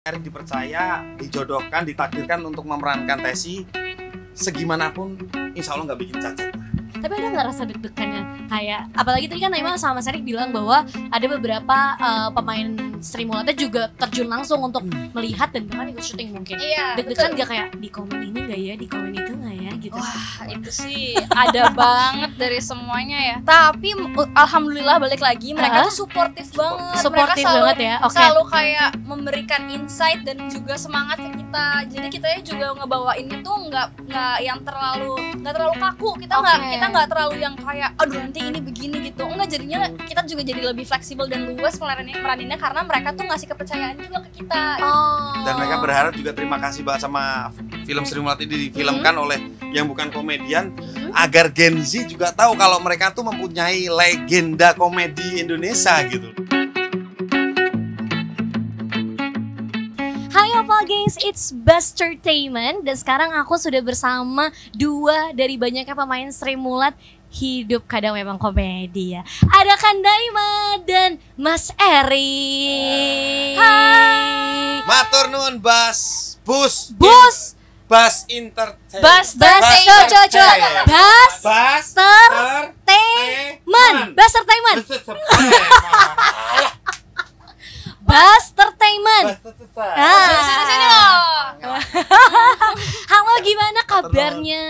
Erik dipercaya, dijodohkan, ditakdirkan untuk memerankan Tesi. Segimanapun, insya Allah nggak bikin cacat. Tapi ada nggak rasa deg-degannya kayak, apalagi tadi kan Naima sama Mas Erik bilang bahwa ada beberapa pemain Sri Mulatnya juga terjun langsung untuk melihat dan bahkan ikut syuting mungkin. Iya, Deg-degan gak kayak di komen ini nggak ya, di komen itu nggak ya gitu. Wah, itu sih ada banget dari semuanya ya. Tapi alhamdulillah balik lagi mereka tuh suportif banget. Supportive Mereka selalu, banget ya. Oke. selalu kayak memberikan insight dan juga semangat ke kita. Jadi kitanya juga ngebawainnya tuh nggak yang terlalu kaku. Kita nggak terlalu yang kayak aduh nanti ini begini gitu. Enggak, jadinya kita juga jadi lebih fleksibel dan luas meraninnya karena mereka tuh ngasih kepercayaan juga ke kita. Dan mereka berharap juga terima kasih banget sama film Sri Mulat ini difilmkan oleh yang bukan komedian, agar Gen Z juga tahu kalau mereka tuh mempunyai legenda komedi Indonesia gitu. Hai Opal Gengs, it's Bustertainment. Dan sekarang aku sudah bersama dua dari banyaknya pemain Sri Mulat. Hidup kadang memang komedi ya. Ada Kak Naima dan Mas Erik. Hai. Matur nuwun Bas Entertainment. Bustertainment. Sini loh. Halo, gimana kabarnya?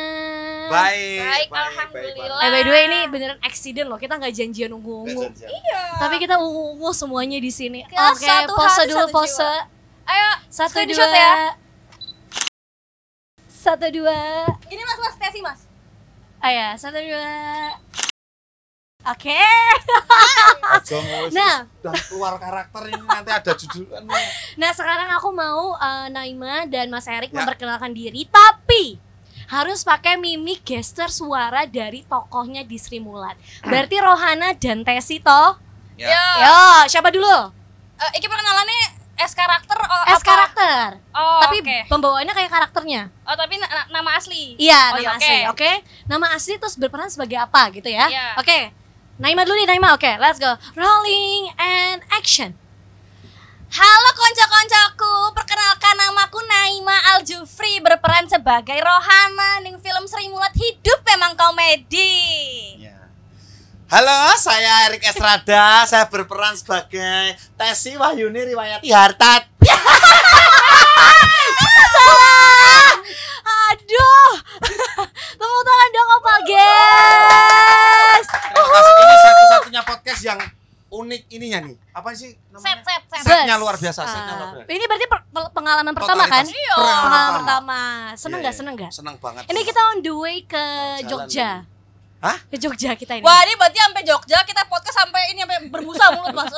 Baik, alhamdulillah. By the way, ini beneran accident loh. Kita nggak janjian ungu-ungu. Iya. Tapi kita ungu semuanya di sini. Ya, Oke, satu pose hati, dulu, satu pose. jiwa. Ayo, 1, screenshot 2 ya. 1, 2. Ini mas Tesi mas. Ayo, 1, 2. Oke. Nah, udah keluar karakter ini, nanti ada jujuran. Nah sekarang aku mau Naima dan Mas Erik Ya. memperkenalkan diri, tapi harus pakai mimik gestur suara dari tokohnya di Sri Mulat. Berarti Rohana dan Tesi toh? Ya. Yo, siapa dulu? Iki perkenalannya S karakter S karakter. Oh, Tapi oke. pembawaannya kayak karakternya. Oh, tapi nama asli. Iya, Oh, nama oke. asli. Oke. Nama asli terus berperan sebagai apa gitu ya? Iya. Oke. Naima dulu nih, Naima. Oke, let's go. Rolling and action. Halo konco-koncoku, perkenalkan namaku Naima Aljufri, berperan sebagai Rohana ning film Sri Mulat Hidup Memang Komedi. Ya. Halo, saya Erik Esrada. Saya berperan sebagai Tesi Wahyuni Riwayati Hartat. Salah. Aduh. Tepuk tangan dong Opal guys. Terima kasih. Ini satu-satunya podcast yang unik ininya nih. Apa sih namanya? Set. Setnya luar biasa. Setnya luar biasa. Ini berarti pengalaman pertama kan? Totalitas. Iya. Pengalaman pertama. Seneng Iya, nggak? iya. Seneng nggak? Seneng banget. Ini kita on the way ke Jalan Jogja. Hah? Ke Jogja kita ini. Wah, ini berarti sampai Jogja kita podcast sampai ini sampai berbusa mulut mas.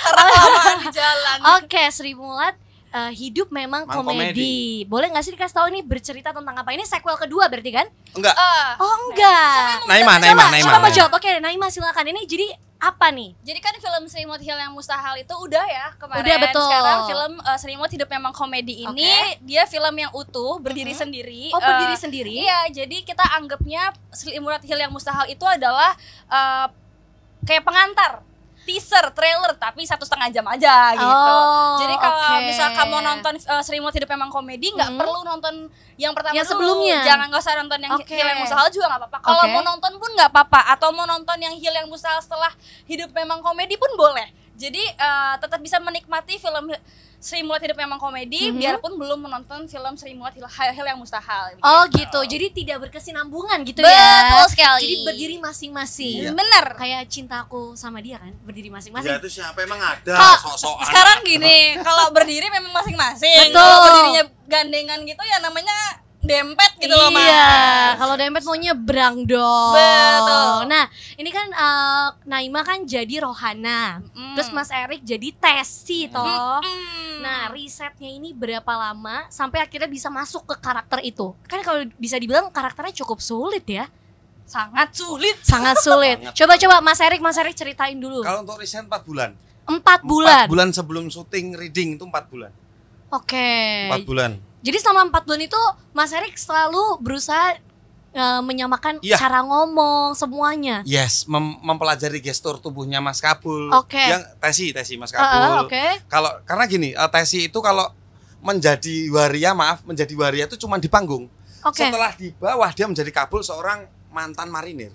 Karena kelamaan di jalan. Oke, Sri Mulat Hidup Memang Memang Komedi. Boleh nggak sih dikasih tahu ini bercerita tentang apa? Ini sequel kedua berarti kan? Enggak. Oh enggak. Naima. Coba mau jawab. Oke, Naima silakan. Ini jadi apa nih? Jadi kan film Sri Mulat Hil yang Mustahil itu udah ya kemarin. Udah, betul. Sekarang film Sri Mulat Hidup Memang Komedi ini dia film yang utuh, berdiri sendiri. Oh, berdiri sendiri? Iya, jadi kita anggapnya Sri Mulat Hil yang Mustahil itu adalah kayak pengantar, teaser, trailer, tapi 1,5 jam aja gitu. Oh, Jadi kalau oke. misal kamu nonton Sri Mulat Hidup Memang Komedi, nggak perlu nonton yang pertama Yang dulu. sebelumnya? Nggak usah nonton yang Oke. Hil yang Mustahil juga nggak apa-apa. Kalau Oke. mau nonton pun nggak apa-apa, atau mau nonton yang Hil yang Mustahil setelah Hidup Memang Komedi pun boleh. Jadi tetap bisa menikmati film Sri Mulat Hidup Memang Komedi, biarpun belum menonton film Sri Mulat Hil yang Mustahil. Oh gitu. Jadi tidak berkesinambungan gitu Betul ya. sekali. Jadi berdiri masing-masing. Iya. Bener. Kayak cintaku sama dia kan, berdiri Ya masing-masing. itu siapa emang ada Kak, sok-sokan. sekarang gini, kalau berdiri memang masing-masing. Betul. Kalau berdirinya gandengan gitu ya namanya dempet gitu loh, Mas. Iya, kalau dempet mau nyebrang dong. Betul. Nah, ini kan Naima kan jadi Rohana, terus Mas Erik jadi Tesi toh. Nah, risetnya ini berapa lama sampai akhirnya bisa masuk ke karakter itu? Kan kalau bisa dibilang karakternya cukup sulit ya. Sangat sulit. Sangat sulit. Banget. Coba Mas Erik ceritain dulu. Kalau untuk riset 4 bulan. 4 bulan. 4 bulan sebelum syuting reading itu 4 bulan. Oke. 4 bulan. Jadi selama 4 bulan itu Mas Erik selalu berusaha menyamakan Iya. cara ngomong semuanya. Yes, mempelajari gestur tubuhnya Mas Kabul. Oke. Yang Tesi Mas Kabul. Oke. Karena gini, Tesi itu kalau menjadi waria itu cuma di panggung. Oke. Setelah di bawah dia menjadi Kabul seorang mantan marinir.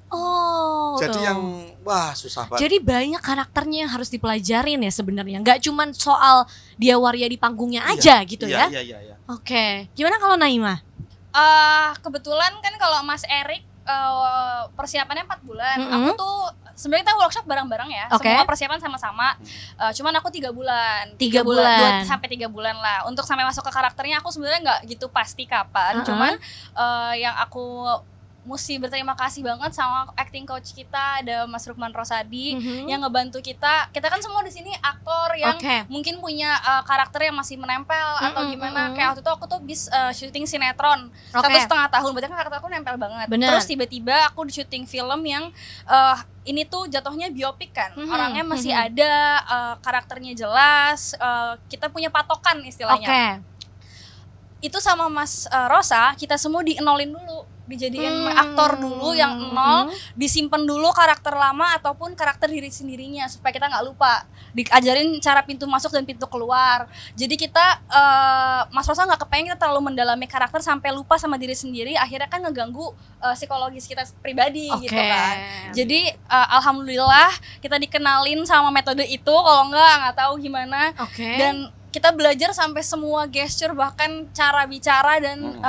Oh. Jadi yang wah susah banget. Jadi banyak karakternya yang harus dipelajarin ya sebenarnya. Nggak cuman soal dia waria di panggungnya aja gitu ya. Iya. Oke. Gimana kalau Naima? Kebetulan kan kalau Mas Erik persiapannya 4 bulan. Mm-hmm. Aku tuh sebenarnya kita workshop bareng-bareng ya. Oke. Semua persiapan sama-sama. Cuman aku 3 bulan. 3 bulan. 2 sampai 3 bulan lah. Untuk sampai masuk ke karakternya aku sebenarnya nggak gitu pasti kapan. Cuman yang aku mesti berterima kasih banget sama acting coach kita, ada Mas Rukman Rosadi yang ngebantu kita. Kita kan semua di sini aktor yang mungkin punya karakter yang masih menempel atau gimana. Kayak waktu itu aku tuh syuting sinetron 1,5 tahun, berarti kan karakter aku nempel banget. Bener. Terus tiba-tiba aku di syuting film yang ini tuh jatuhnya biopik kan, orangnya masih ada, karakternya jelas, kita punya patokan istilahnya. Itu sama Mas Rosa, kita semua dienolin dulu, dijadiin aktor dulu yang nol, disimpan dulu karakter lama ataupun karakter diri sendirinya supaya kita nggak lupa, diajarin cara pintu masuk dan pintu keluar. Jadi kita Mas Rosa nggak kepengen kita terlalu mendalami karakter sampai lupa sama diri sendiri, akhirnya kan ngeganggu psikologis kita pribadi gitu kan. Jadi alhamdulillah kita dikenalin sama metode itu, kalau nggak tahu gimana. Dan kita belajar sampai semua gesture, bahkan cara bicara dan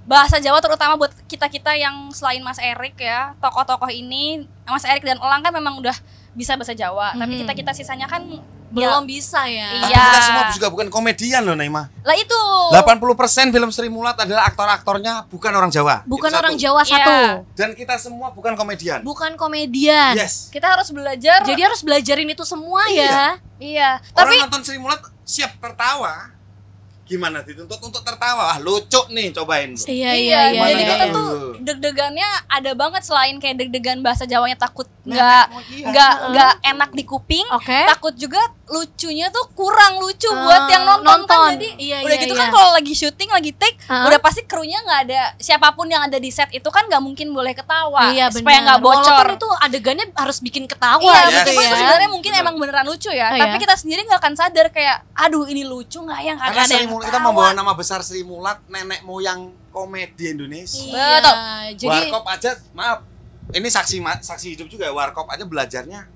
bahasa Jawa, terutama buat kita-kita yang selain Mas Erik ya, tokoh-tokoh ini, Mas Erik dan Elang kan memang udah bisa bahasa Jawa, tapi kita sisanya kan belum bisa ya. Tapi kita semua juga bukan komedian loh Naima. Lah itu 80% film Sri Mulat adalah aktor-aktornya bukan orang Jawa. Bukan Itu orang satu. Jawa satu. Dan kita semua bukan komedian. Bukan komedian. Yes. Kita harus belajar. Jadi harus belajarin itu semua ya. Iya. Orang Tapi nonton Sri Mulat siap tertawa. Gimana dituntut untuk tertawa? Lucu nih, cobain. Iya. Jadi Gimana kita enggak? tuh deg-degannya ada banget, selain kayak deg-degan bahasa Jawanya takut nggak enak di kuping, takut juga lucunya tuh kurang lucu buat yang nonton. Kan. Jadi udah gitu kan kalau lagi syuting, lagi take, udah pasti krunya nggak ada, siapapun yang ada di set itu kan nggak mungkin boleh ketawa, supaya nggak bocor. Walaupun itu adegannya harus bikin ketawa. Iya, gitu meskipun ya. itu sebenarnya mungkin emang beneran lucu ya, tapi kita sendiri nggak akan sadar kayak, aduh ini lucu nggak ya, nggak Karena ada Sri yang Mulat, kita ketawa. membawa nama besar Sri Mulat, nenek moyang komedi Indonesia. Betul. Jadi Warkop aja, maaf, ini saksi hidup juga. Warkop aja belajarnya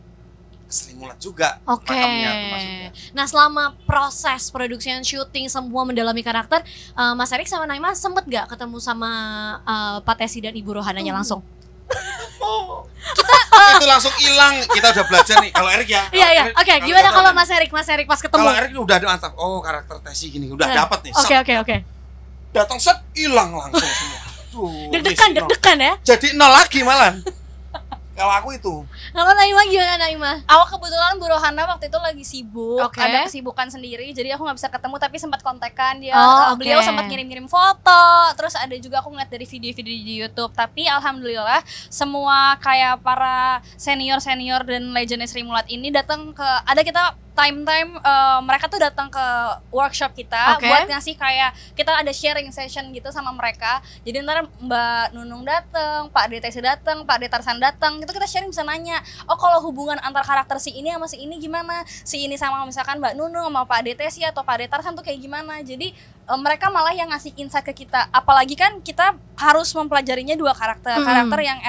Sri Mulat juga. Pakemnya termasuknya. Nah selama proses production, syuting, semua mendalami karakter, Mas Erik sama Naima sempet gak ketemu sama Pak Tesi dan Ibu Rohananya langsung? Itu langsung hilang. Kita udah belajar nih. Kalau Erik ya. Iya. Oke, gimana kalau Mas Erik pas ketemu? Kalau Erik udah mantap. Oh, karakter Tesi gini udah dapat nih. Oke. Datang set hilang langsung semua. Deg-degan ya? Jadi nol lagi malah. Kalau aku itu. Kalau Naima gimana Naima? Aku kebetulan Bu Rohana waktu itu lagi sibuk, Oke. ada kesibukan sendiri, jadi aku nggak bisa ketemu, tapi sempat kontekan dia. Oh, Beliau oke. sempat ngirim-ngirim foto, terus ada juga aku ngeliat dari video-video di YouTube. Tapi alhamdulillah semua kayak para senior dan legend Sri Mulat ini datang ke, ada kita time mereka tuh datang ke workshop kita buat ngasih kayak, kita ada sharing session gitu sama mereka. Jadi ntar Mbak Nunung datang, Pak Detesi datang, Pak Detarsan datang, itu kita sharing, bisa nanya, oh kalau hubungan antar karakter si ini sama si ini gimana, si ini sama misalkan Mbak Nunung sama Pak Detesi atau Pak Detarsan tuh kayak gimana. Jadi mereka malah yang ngasih insight ke kita, apalagi kan kita harus mempelajarinya dua karakter yang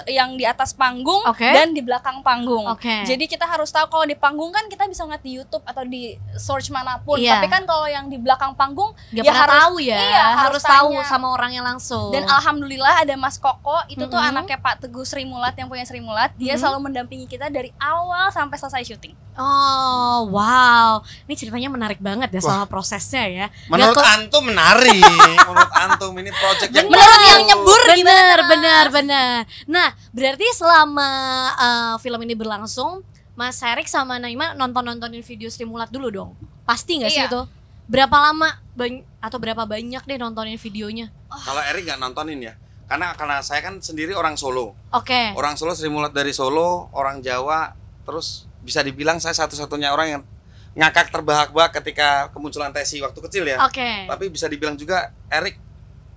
yang di atas panggung dan di belakang panggung. Jadi kita harus tahu, kalau di panggung kan kita bisa ngeliat di YouTube atau di search manapun, tapi kan kalau yang di belakang panggung Gak ya pernah harus tahu ya, harus tanya. tahu sama orangnya langsung. Dan alhamdulillah ada Mas Koko, itu tuh anaknya Pak Teguh Sri Mulat yang punya Sri Mulat, dia selalu mendampingi kita dari awal sampai selesai syuting. Oh wow, ini ceritanya menarik banget ya sama prosesnya ya. Menurut Gak antum menarik. Menurut antum ini project yang Menurut yang nyebur benar. Nah berarti selama film ini berlangsung, Mas Erik sama Naima nontonin video Sri Mulat dulu dong. Pasti nggak sih itu? Berapa lama atau berapa banyak deh nontonin videonya? Kalau Erik nggak nontonin ya, karena saya kan sendiri orang Solo. Orang Solo, Sri Mulat dari Solo, orang Jawa, terus bisa dibilang saya satu-satunya orang yang ngakak terbahak-bahak ketika kemunculan Tesi waktu kecil ya. Tapi bisa dibilang juga Erik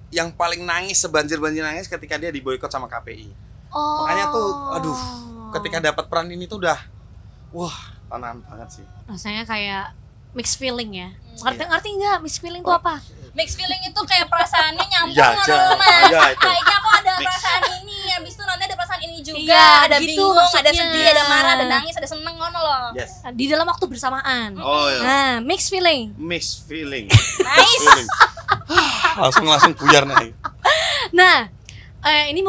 yang paling nangis sebanjir-banjir nangis ketika dia diboikot sama KPI. Oh. Makanya tuh, aduh, ketika dapat peran ini tuh udah, wah, tantangan banget sih. Rasanya kayak mixed feeling ya. Iya. Ngerti nggak mixed feeling itu apa? Mixed feeling itu kayak perasaannya nyambung Iya, sama lu, Mas. iya, itu. Kayaknya aku ada Mix. perasaan ini, habis itu nanti ada perasaan ini juga. Iya, Ada gitu bingung, ada maksudnya. sedih, ada marah, ada nangis, ada seneng, ngono loh. Yes. Di dalam waktu bersamaan. Oh iya. Nah, mixed feeling. Mixed feeling. Nice. Feeling. langsung buyar nih. Nah, ini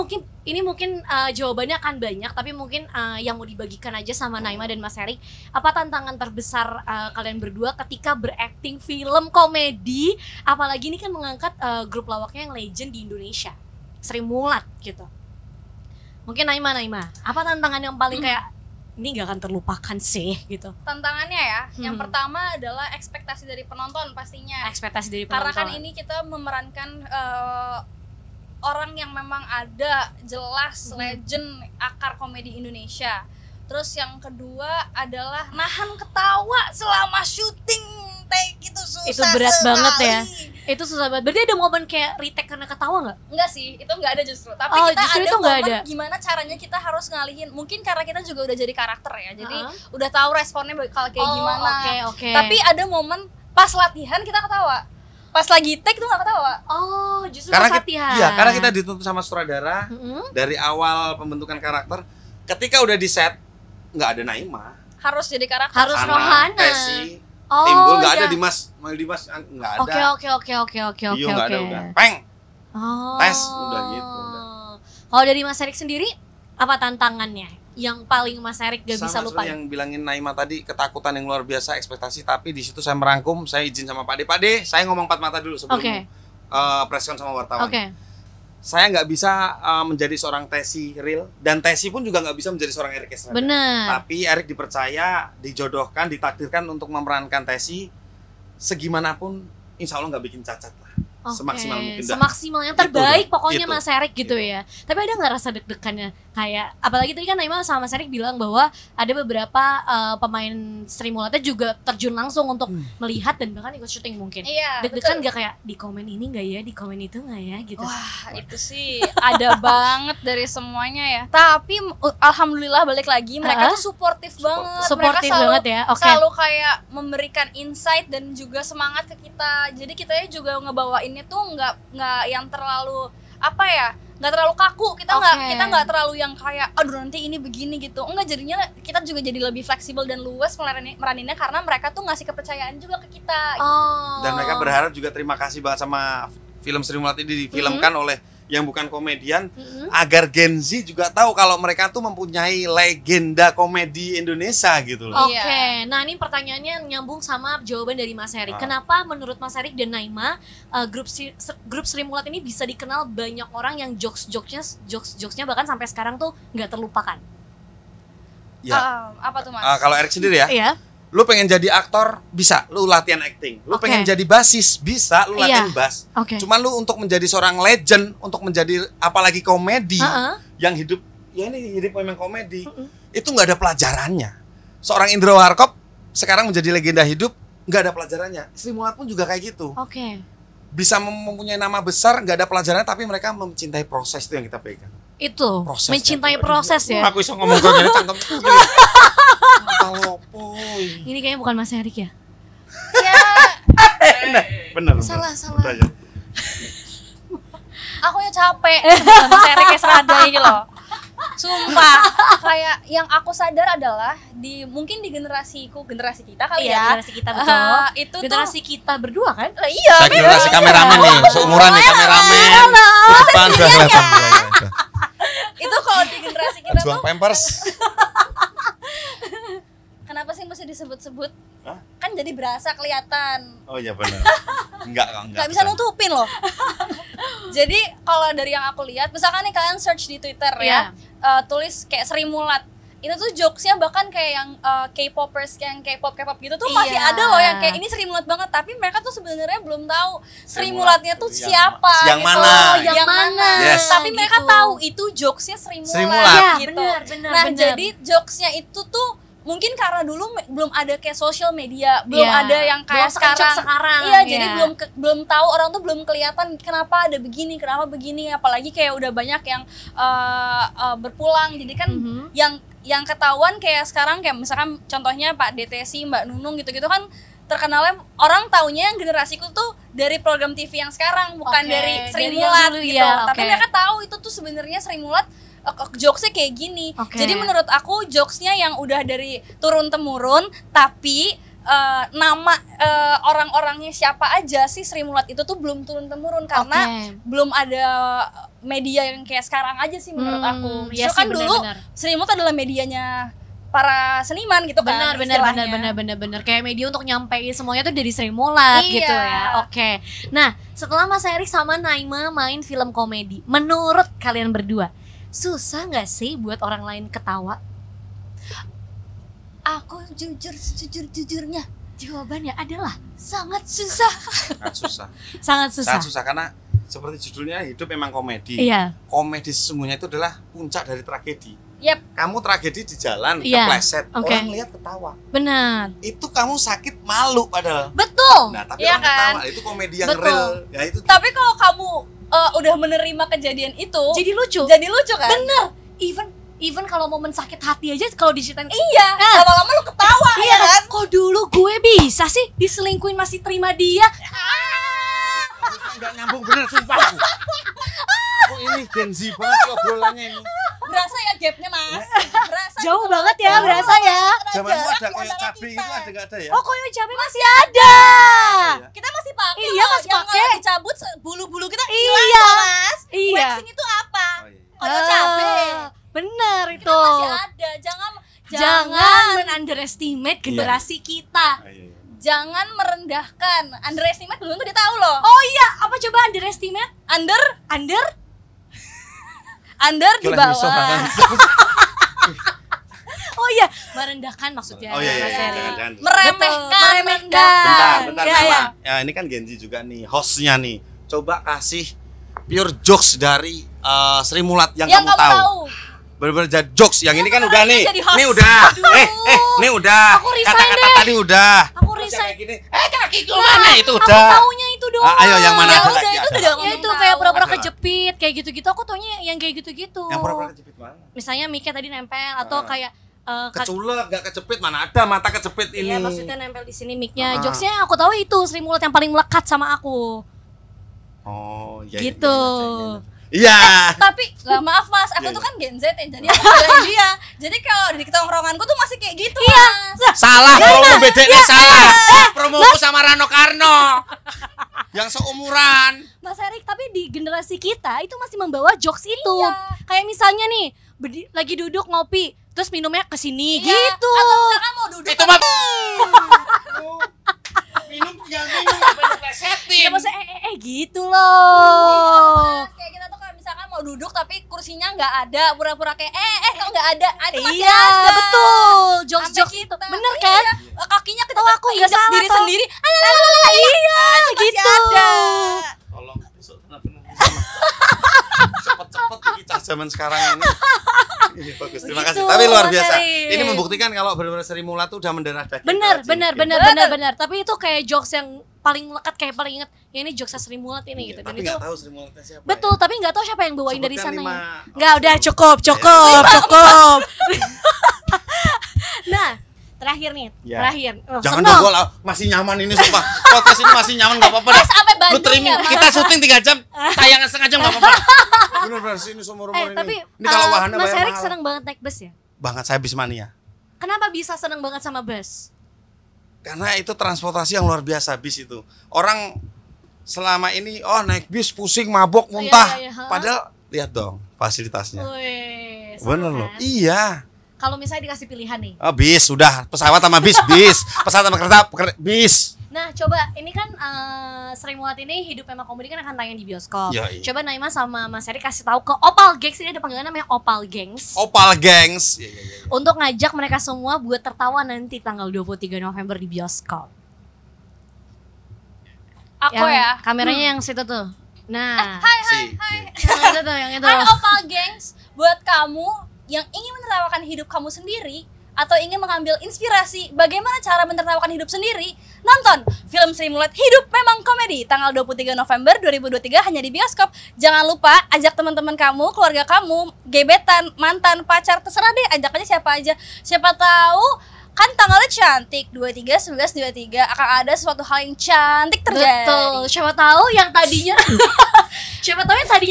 mungkin jawabannya akan banyak, tapi mungkin yang mau dibagikan aja sama Naima dan Mas Erik, apa tantangan terbesar kalian berdua ketika berakting film komedi, apalagi ini kan mengangkat grup lawaknya yang legend di Indonesia, Sri Mulat gitu. Mungkin Naima, apa tantangan yang paling kayak ini gak akan terlupakan sih gitu? Tantangannya ya, yang pertama adalah ekspektasi dari penonton pastinya. Ekspektasi dari Karena penonton. kan ini kita memerankan orang yang memang ada jelas legend akar komedi Indonesia. Terus yang kedua adalah nahan ketawa selama syuting, take itu susah. Itu berat sekali. banget ya. Itu susah banget. Berarti ada momen kayak retake karena ketawa nggak? Enggak sih, itu enggak ada justru. Tapi Oh, kita justru ada itu nggak momen ada. gimana caranya kita harus ngalihin. Mungkin karena kita juga udah jadi karakter ya. Jadi udah tahu responnya bakal kayak gimana. Oke. Tapi ada momen pas latihan kita ketawa. Pas lagi take tuh nggak ketawa. Oh, justru Karena pas kita, latihan. iya, karena kita dituntut sama sutradara Mm-mm. dari awal pembentukan karakter. Ketika udah di set, nggak ada Naima. Harus jadi karakter. Harus Ana, Rohana. Tesi, Oh, Timbul nggak iya. ada Dimas, Mail Dimas nggak ada. Oke. Iyo nggak ada udah. Peng. Oh. Tes, udah gitu, udah. Kalau dari Mas Erik sendiri, apa tantangannya? Yang paling Mas Erik gak bisa Sama lupain? seperti yang bilangin Naima tadi, ketakutan yang luar biasa, ekspektasi. Tapi di situ saya merangkum, saya izin sama Pak De, saya ngomong empat mata dulu sebelum Oke. press con sama wartawan. Oke. Saya nggak bisa menjadi seorang Tesi real, dan Tesi pun juga nggak bisa menjadi seorang Erik Estrada. Bener. Tapi Erik dipercaya, dijodohkan, ditakdirkan untuk memerankan Tesi. Segimanapun, insya Allah nggak bikin cacat lah. Oke, Semaksimal mungkin dah. semaksimal yang Gitu terbaik dah, pokoknya gitu. Mas Erik gitu ya. Tapi ada nggak rasa deg-degannya kayak, apalagi tadi kan Naima sama Mas Erik bilang bahwa ada beberapa pemain Sri Mulatnya juga terjun langsung untuk melihat dan bahkan ikut syuting mungkin. Iya, Deg-degan betul. nggak kayak di komen ini nggak ya, di komen itu nggak ya gitu. Wah, itu sih ada banget dari semuanya ya. Tapi alhamdulillah balik lagi mereka tuh suportif banget. Supportive Mereka selalu, banget ya. Oke. selalu kayak memberikan insight dan juga semangat ke kita. Jadi kitanya juga ngebawainnya tuh nggak yang terlalu apa ya, nggak terlalu kaku. Kita nggak terlalu yang kayak aduh nanti ini begini gitu. Enggak, jadinya kita juga jadi lebih fleksibel dan luas meraninnya karena mereka tuh ngasih kepercayaan juga ke kita. Oh. Dan mereka berharap juga terima kasih banget sama film Sri Mulat ini difilmkan oleh yang bukan komedian, agar Gen Z juga tahu kalau mereka tuh mempunyai legenda komedi Indonesia gitu loh. Oke, nah ini pertanyaannya nyambung sama jawaban dari Mas Erik. Kenapa menurut Mas Erik dan Naima grup Sri Mulat ini bisa dikenal banyak orang yang jokes-jokesnya bahkan sampai sekarang tuh nggak terlupakan? Ya. Apa tuh, Mas? Kalau Erik sendiri ya, Iya. lu pengen jadi aktor bisa, lu latihan acting. Lu Oke. pengen jadi basis bisa, lu latihan bass. Oke. Cuman lu untuk menjadi seorang legend, untuk menjadi apalagi komedi yang hidup, ya ini hidup memang komedi, itu nggak ada pelajarannya. Seorang Indro Warkop sekarang menjadi legenda hidup, nggak ada pelajarannya. Sri Mulat pun juga kayak gitu. Oke. Bisa mempunyai nama besar, nggak ada pelajarannya, tapi mereka mencintai proses itu yang kita pegang. Itu Prosesnya. mencintai proses ya. Aku bisa ngomong kayak gini, cangkem. Ini kayaknya bukan Mas Erik ya. Bener. Salah. Udah, ya. Aku ya capek sama Erik Estrada ini loh. Sumpah, kayak yang aku sadar adalah mungkin di generasi kita kali ya. Generasi kita betul. Itu Generasi kita berdua kan? tuh iya. Saya generasi kameramen nih, seumuran nih kameramen. Di depan sudah kelihatan. Itu kalau di generasi kita Juang tuh Pampers. kenapa sih mesti disebut-sebut? Hah? Kan jadi berasa kelihatan. Oh iya benar. Enggak. Gak bisa nutupin loh. Jadi kalau dari yang aku lihat, misalkan nih kalian search di Twitter ya, tulis kayak Sri Mulat. Itu tuh jokesnya bahkan kayak yang K-popers, yang K-pop gitu tuh masih ada loh yang kayak ini Sri Mulat banget. Tapi mereka tuh sebenarnya belum tahu Sri Mulatnya tuh siapa. yang gitu. mana? Yang mana? Yes. Tapi mereka Gitu. tahu itu jokesnya Sri Mulat. Sri Mulat. Iya, Gitu. benar. Nah jadi jokesnya itu tuh mungkin karena dulu belum ada kayak social media, belum Iya. ada yang kayak Belum sekencang sekarang. Iya, Iya. jadi belum tahu, orang tuh belum kelihatan kenapa ada begini, kenapa begini, apalagi kayak udah banyak yang berpulang. Jadi kan Mhm. yang ketahuan kayak sekarang kayak misalkan contohnya Pak DTC, Mbak Nunung gitu-gitu kan terkenalnya orang taunya yang generasiku tuh dari program TV yang sekarang, bukan Oke, dari Sri dari yang Mulat dulu, gitu. iya, Tapi oke. mereka tahu itu tuh sebenarnya Sri Mulat jokesnya kayak gini. Oke. Jadi menurut aku jokesnya yang udah dari turun temurun, tapi nama orang-orangnya siapa aja sih Sri Mulat itu tuh belum turun temurun karena Oke. belum ada media yang kayak sekarang aja sih menurut aku. Iya Justru sih, kan dulu benar-benar. Sri Mulat adalah medianya para seniman gitu kan. Benar kayak media untuk nyampein semuanya tuh dari Sri Mulat Iya. gitu ya. Oke. Nah, setelah Mas Erik sama Naima main film komedi, menurut kalian berdua susah nggak sih buat orang lain ketawa? Aku jujurnya Jawabannya adalah sangat susah. Sangat susah. sangat susah. Sangat susah karena seperti judulnya hidup memang komedi. Iya. Komedi sesungguhnya itu adalah puncak dari tragedi. Yap. Kamu tragedi di jalan, Iya, kepleset, oke. orang lihat ketawa. Benar. Itu kamu sakit malu padahal. Betul. Nah, tapi Iya orang kan? ketawa, itu komedi yang Betul. real. Ya itu Tapi kalau kamu udah menerima kejadian itu, Jadi lucu. jadi lucu kan? Bener. Even kalau momen sakit hati aja kalau diceritain Iya. Lama-lama lu ketawa iya ya kan? kok dulu gue bisa sih diselingkuhin masih terima dia. enggak nyambung bener sumpah aku. Oh ini Gen Z banget sih obrolannya ini. Berasa ya gapnya mas. Berasa Jauh gitu banget loh. ya, berasa ya. Zamanmu ada Jarak di koyo antara cabe kita. itu ada enggak ada ya? Oh koyo cabe masih ada. Ya. Kita masih pakai. Iya, loh. masih Yang pakai. kalau dicabut bulu-bulu kita hilang Iya. kok, mas. Iya. Waxing itu apa? Oh, iya. Koyo cabe. Bener Kita itu. masih ada. Jangan men-underestimate generasi kita. Oh, iya, iya. Jangan merendahkan. Underestimate belum tuh dia tahu loh. Oh iya, apa coba underestimate? Under di Gila, bisa bawah. banget. Oh iya, merendahkan maksudnya. Oh iya, iya, Mas iya, Eri. jangan. Meremehkan. Meremehkan. Bentar Iya, Nama. iya. Ya ini kan Gen Z juga nih, hostnya nih. Coba kasih pure jokes dari Sri Mulat yang Yang kamu kamu tahu. tahu. Bener-bener jadi jokes yang ini kan udah nih. jadi host. Ini udah. Ini udah. Aku resign Kata-kata deh. tadi udah. Aku Terus yang resign. kayak gini. Kakiku mana itu Aku udah. taunya itu doang. Ayo yang mana Ya ada udah, lagi? itu Ada. udah Ya ngomong itu tahu. kayak pura-pura Ada. kejepit kayak gitu-gitu. Aku taunya yang kayak gitu-gitu. Yang pura-pura kejepit mana? Misalnya mic-nya tadi nempel atau kayak Keculek, gak kejepit mana ada mata kejepit ini. iya maksudnya nempel di sini mic-nya. Ah. Jokesnya aku tahu itu Sri Mulat yang paling melekat sama aku. Oh, iya. Gitu. Iya. Tapi lah maaf mas, aku Iya, tuh iya. kan Gen Z ya, jadi aku belain dia. Jadi kalau di tongkronganku tuh masih kayak gitu mas. Salah promo BDS salah. Promoku sama Rano Karno. Yang seumuran. Mas Erik, tapi di generasi kita itu masih membawa jokes itu. Iya. Kayak misalnya nih, lagi duduk ngopi, terus minumnya ke sini Iya. gitu. Atau misalkan mau duduk Itu mah minum tinggal minum apa yang Ya plesetin. maksudnya gitu loh. Mas, kayak kita tuh kayak misalkan mau duduk tapi kursinya nggak ada, pura-pura kayak kok nggak ada. Itu masih Iya, ada. betul. Sampai Jokes-jokes itu. kita- Bener iya. kan? Kakinya kita Tahu aku nggak salah diri toh. sendiri. Iya, Masih gitu. ada. Tolong besok kenapa cepet-cepet ini cah zaman sekarang ini. Ini bagus, terima kasih. Begitu, Tapi luar Mas biasa. Erik. Ini membuktikan kalau benar-benar Sri Mulat tuh udah mendarah daging. Bener, ke bener, Jin. bener, Bener. bener, bener. Tapi itu kayak jokes yang paling melekat, kayak paling inget. Ya ini jokes Sri Mulat ini gitu. Iya, Dan tapi itu nggak tahu Sri Mulatnya siapa. betul, tapi nggak tahu siapa yang bawain dari Sebutkan sana ya. 5 Nggak, udah opsi. cukup. Nah, terakhir nih, Ya. terakhir. Oh, Jangan seneng. dong, gua lah, masih nyaman ini sumpah. Podcast ini masih nyaman enggak apa-apa. Mas sampai Lu Bandung terima, ya, Mas? kita syuting 3 jam, tayangan setengah jam enggak apa-apa. Bener-bener sih ini seumur-umur ini. Tapi Ini kalau wahana Mas bayar Erik mahal. seneng banget naik bus ya? Banget saya bis mania. Kenapa bisa seneng banget sama bus? Karena itu transportasi yang luar biasa bis itu. Orang selama ini naik bis pusing, mabok, muntah. Iya, iya, Padahal lihat dong fasilitasnya. Wih, Bener seru loh. kan? Iya. Kalau misalnya dikasih pilihan nih. Oh, bis sudah, pesawat sama bis, pesawat sama kereta, bis. Nah, coba ini kan Sri Mulat ini hidup memang komedi kan akan tayang di bioskop. Yoi. Coba Naima sama Mas Erik kasih tahu ke Opal Gengs, ini ada panggilan namanya Opal Gengs. Opal Gengs. Iya, iya, iya. Untuk ngajak mereka semua buat tertawa nanti tanggal 23 November di bioskop. Aku ya. Kameranya yang situ tuh. Nah, Si. yang itu tuh, yang itu. Hai Opal Gengs, buat kamu yang ingin menertawakan hidup kamu sendiri, atau ingin mengambil inspirasi bagaimana cara menertawakan hidup sendiri, nonton film Sri Mulat Hidup Memang Komedi tanggal 23 November 2023 hanya di bioskop. Jangan lupa ajak teman-teman kamu, keluarga kamu, gebetan, mantan, pacar, terserah deh, ajak aja siapa aja. Siapa tahu kan tanggalnya cantik, 23, 11, 23 akan ada suatu hal yang cantik terjadi. Betul. Siapa tahu yang tadinya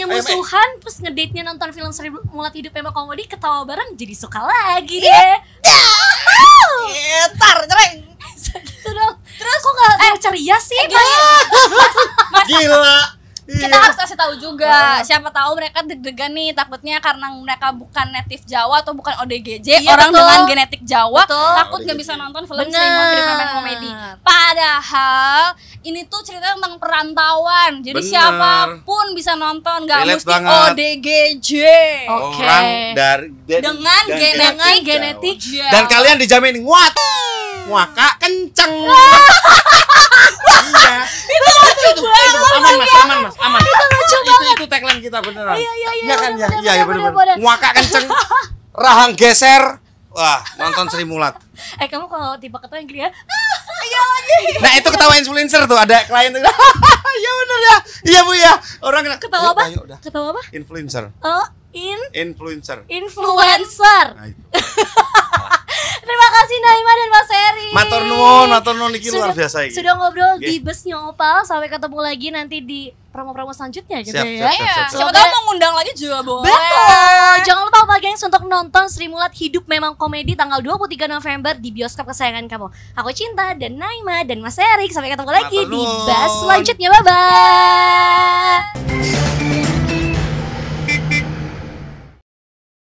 musuhan terus ngedate-nya nonton film Sri Mulat Hidup Memang Komedi, ketawa bareng jadi suka lagi deh. Tar, cereng. Gitu dong. Terus kok enggak ceria sih? Gila. Kita harus kasih tahu juga, siapa tahu mereka deg-degan nih, takutnya karena mereka bukan native Jawa atau bukan ODGJ, Iya, orang betul. dengan genetik Jawa, Betul. takut nggak bisa nonton film Sri Mulat Hidup Memang Komedi. Padahal ini tuh cerita tentang perantauan, jadi Bener. siapapun bisa nonton, nggak Relate mesti banget. ODGJ. Oke. Orang Dengan genetik Jawa. dan kalian dijamin nguat. Muaka kenceng. Iya. Itu aman. Itu tagline kita beneran. Iya, kan ya? bener, Iya, bener. bener. Muaka kenceng. Rahang geser. Wah, nonton Sri Mulat. Kamu kalau tipe ketawa yang gini ya. Nah, itu ketawa influencer tuh, ada klien tuh. Iya bener ya. Iya, Bu ya. Orang Ketawa apa? Ayo udah. Ketawa apa? Influencer. Oh, Influencer. influencer. Nah, itu. Terima kasih Naima dan Mas Eri. Matur nuwun iki luar biasa iki. Sudah ngobrol Oke. di busnya Opal. Sampai ketemu lagi nanti di promo-promo selanjutnya gitu Siap, ya. Iya, siapa Semoga- tahu mau ngundang lagi juga boleh. Betul. Jangan lupa Opal Gengs untuk nonton Sri Mulat Hidup Memang Komedi tanggal 23 November di bioskop kesayangan kamu. Aku Cinta dan Naima dan Mas Erik. Sampai ketemu lagi Matur di nuwun. bus selanjutnya. Bye bye.